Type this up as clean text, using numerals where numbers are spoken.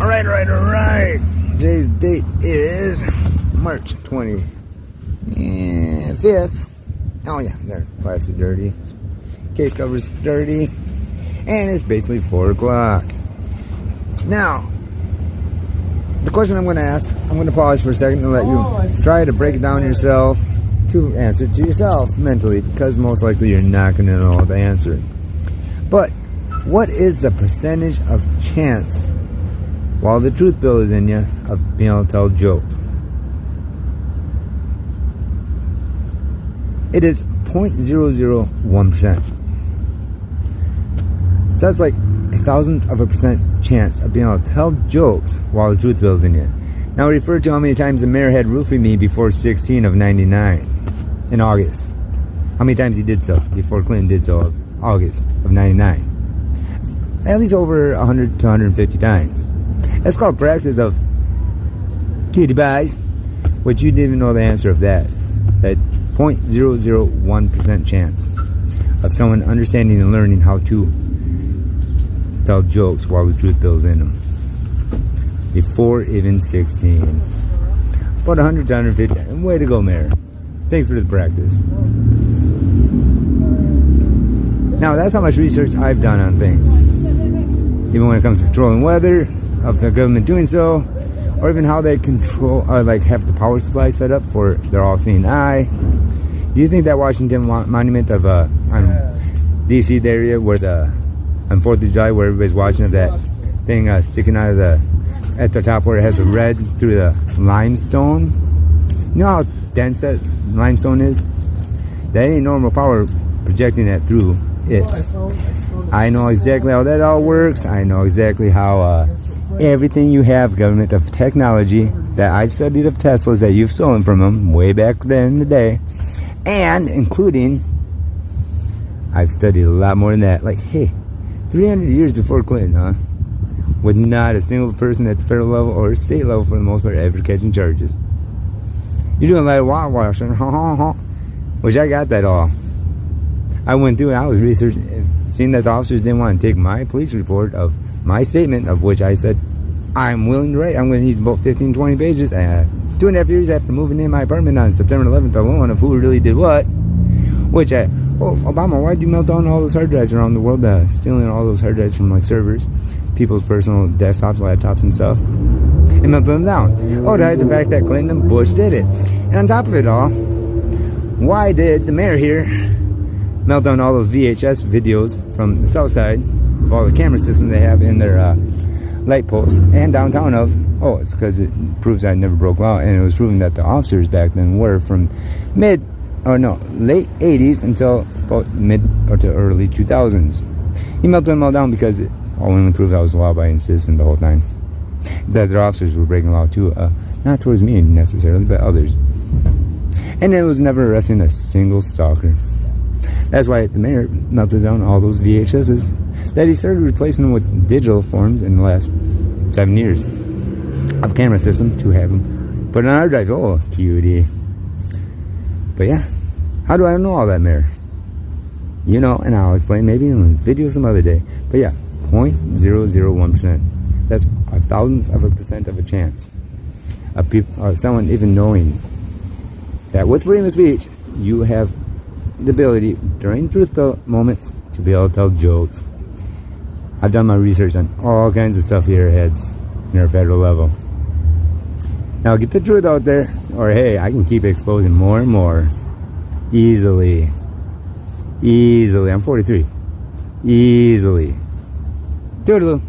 Alright. Today's date is March 25th. Oh yeah, there. Plastic dirty. Case cover's dirty. And it's basically 4 o'clock. Now, the question I'm going to ask, I'm going to pause for a second and let you try to break it down yourself to answer it to yourself mentally, because most likely you're not going to know the answer. But what is the percentage of chance, while the truth bill is in you, of being able to tell jokes? It is 0.001%. So that's like a thousandth of a percent chance of being able to tell jokes while the truth bill is in you. Now refer to how many times the mayor had roofied me before 16 of 99 in August. How many times he did so before Clinton did so of August of 99. At least over 100 to 150 times. That's called practice of cutie pies, which you didn't even know the answer of that. That 0.001% chance of someone understanding and learning how to tell jokes while the truth bill's in them. Before even 16. About 100 to 150. And way to go, Mayor. Thanks for the practice. Now, that's how much research I've done on things. Even when it comes to controlling weather, of the government doing so, or even how they control, have the power supply set up for their all-seeing eye. Do you think that Washington monument of on DC the area where on 4th of July where everybody's watching, of that thing sticking out of at the top where it has a red through the limestone? You know how dense that limestone is? That ain't normal power projecting that through it. I know exactly how that all works. I know exactly how everything you have, government of technology, that I studied of Teslas that you've stolen from them way back then in the day, and including, I've studied a lot more than that. Like, hey, 300 years before Clinton, huh? With not a single person at the federal level or state level, for the most part, ever catching charges. You're doing a lot of whitewashing, which I got that all. I went through and I was researching, seeing that the officers didn't want to take my police report of my statement, of which I said I'm willing to write. I'm going to need about 15, 20 pages. 2.5 years after moving in my apartment on September 11th alone, of who really did what. Which Obama, why'd you melt down all those hard drives around the world, stealing all those hard drives from like servers, people's personal desktops, laptops and stuff, and melted them down? Oh, to hide the fact that Clinton and Bush did it. And on top of it all, why did the mayor here melt down all those VHS videos from the south side of all the camera systems they have in their light posts and downtown of? Oh, it's because it proves I never broke law, and it was proving that the officers back then were from late 80s until about mid or to early 2000s. He melted them all down because it only proved I was a law-abiding citizen the whole time. That their officers were breaking law too, not towards me necessarily, but others. And it was never arresting a single stalker. That's why the mayor melted down all those VHSs that he started replacing them with digital forms in the last 7 years of camera system to have them put on our drive. Oh, cutie. But yeah, how do I know all that, Mayor? You know, and I'll explain maybe in a video some other day. But yeah, 0.001%. That's a thousandth of a percent of a chance of people, or someone even knowing that with freedom of speech, you have the ability during truth bill moments to be able to tell jokes. I've done my research on all kinds of stuff here, heads, in our federal level. Now get the truth out there, or hey, I can keep exposing more and more. Easily. I'm 43. Easily. Toodaloo.